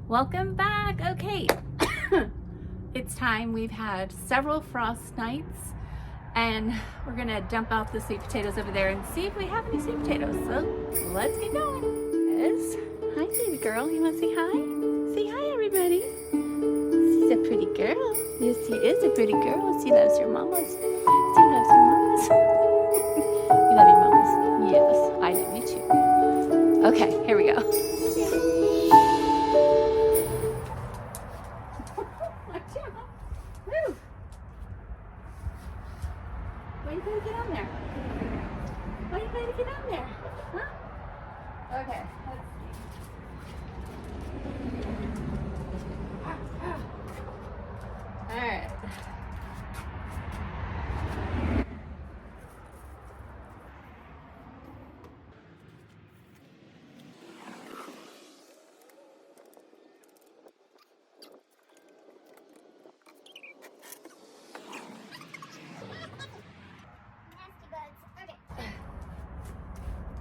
Welcome back. Okay, it's time. We've had several frost nights and we're gonna dump out the sweet potatoes over there and see if we have any sweet potatoes. So let's get going. Yes. Hi, baby girl. You wanna say hi? Say hi, everybody. She's a pretty girl. Yes, she is a pretty girl. She loves her mamas. She loves her mamas. You love your mamas? Yes, I do. Me too. Okay, here we go. Why are you trying to get on there? Why are you trying to get on there? Huh? Okay, let's see. Alright.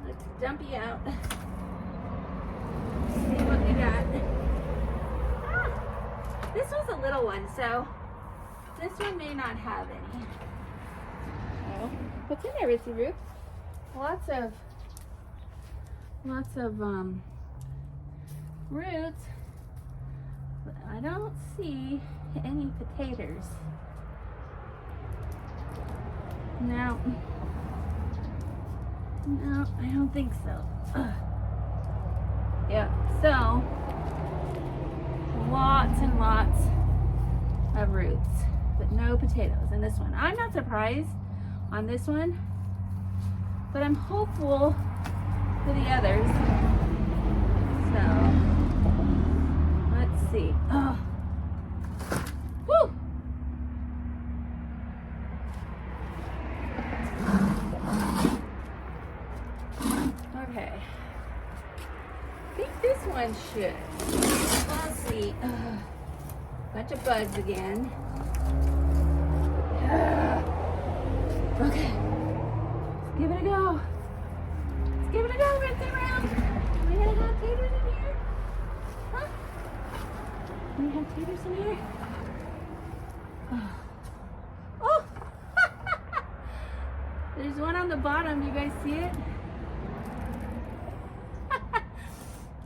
Let's dump you out. See what we got. Ah, this was a little one, so this one may not have any. Oh, what's in there, Rissy Roo? Lots of roots, but I don't see any potatoes. No. No, I don't think so. Ugh. Yeah, so lots and lots of roots, but no potatoes in this one. I'm not surprised on this one, but I'm hopeful for the others. So let's see. Oh. Woo! Okay, I think this one should. Let's see. Bunch of bugs again. Okay, let's give it a go. Let's give it a go, rinse it around. Are we gonna have taters in here? Huh? Do we have taters in here? Oh! There's one on the bottom. You guys see it?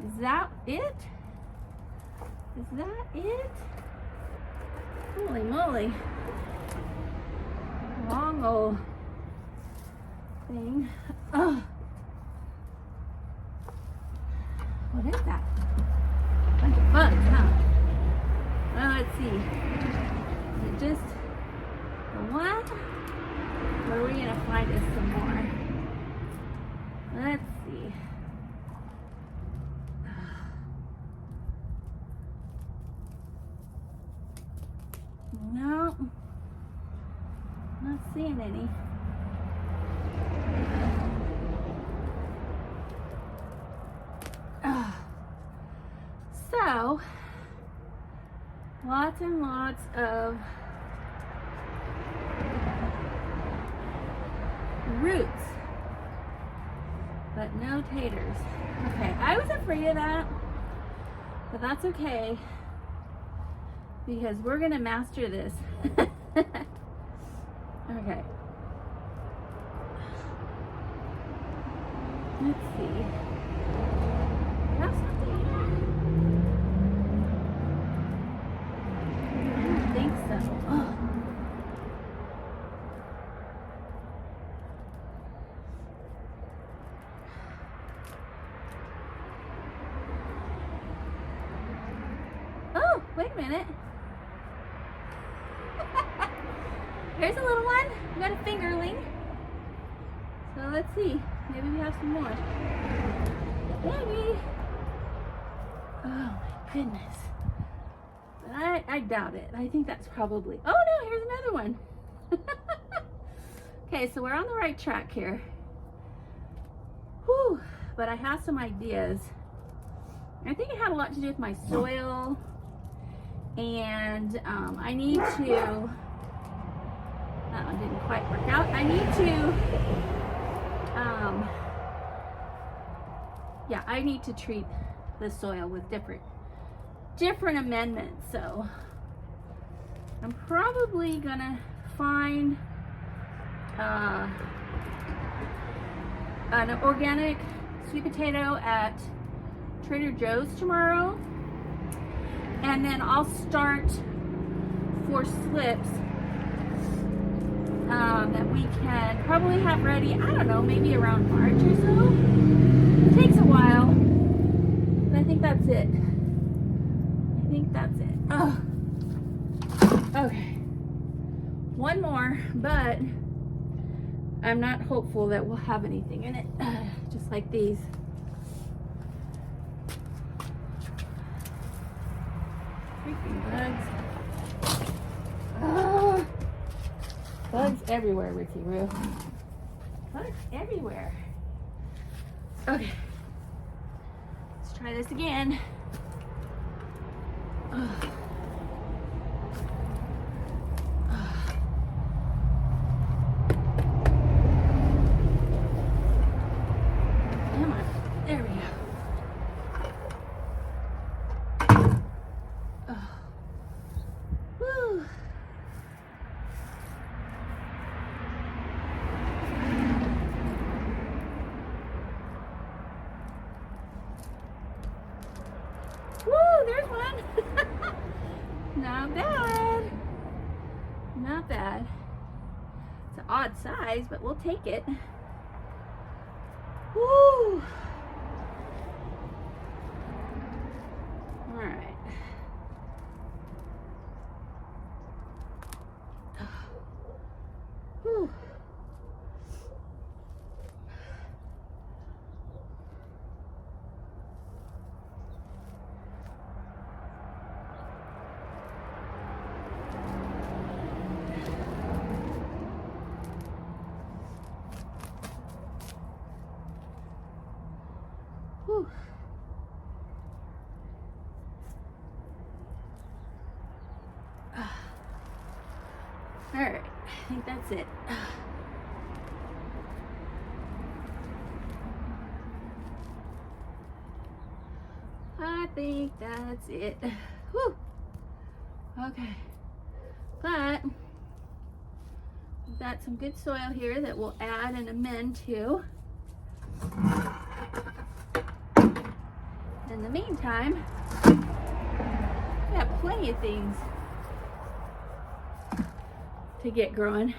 Is that it? Is that it? Holy moly. Long old thing. Oh. What is that? Bunch of bugs, huh? Well, let's see. Is it just the one? Or are we gonna find us some more? Let's see. No, not seeing any. So, lots and lots of roots, but no taters. Okay, I was afraid of that, but that's okay, because we're gonna master this. Okay. Let's see. Got something? I don't think so. Oh. Oh, wait a minute. There's a little one. We got a fingerling. So let's see. Maybe we have some more. Maybe. Oh my goodness. But I doubt it. I think that's probably. Oh no, here's another one. Okay, so we're on the right track here. Whew. But I have some ideas. I think it had a lot to do with my soil. And I need to. That one didn't quite work out. I need to, I need to treat the soil with different different amendments. So I'm probably gonna find an organic sweet potato at Trader Joe's tomorrow, and then I'll start 4 slips that we can probably have ready, I don't know, maybe around March or so. It takes a while, but I think that's it. I think that's it. Oh, okay. One more, but I'm not hopeful that we'll have anything in it, just like these. Freaking bugs. Oh, bugs everywhere, Ricky Roo. Bugs everywhere. Okay. Let's try this again. Ugh. There's one. Not bad. Not bad. It's an odd size, but we'll take it. Woo! All right. Whew. Whew. All right, I think that's it. I think that's it. Whew. Okay, but we've got some good soil here that we'll add and amend to. In the meantime, we have plenty of things to get growing.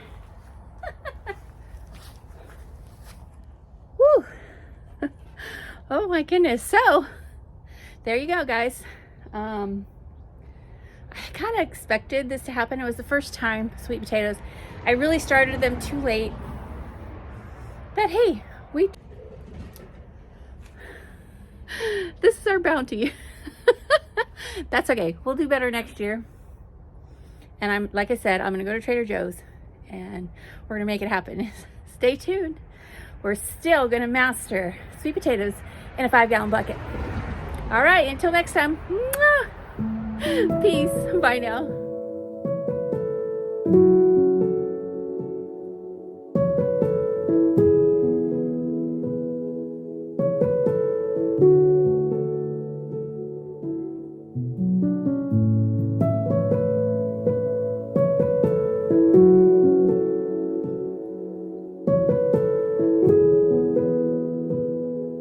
Woo! Oh my goodness. So, there you go, guys. I kind of expected this to happen. It was the first time sweet potatoes. I really started them too late. But hey, this is our bounty. That's okay. We'll do better next year. And like I said, I'm going to go to Trader Joe's and we're going to make it happen. Stay tuned. We're still going to master sweet potatoes in a 5-gallon bucket. All right. Until next time. Peace. Bye now.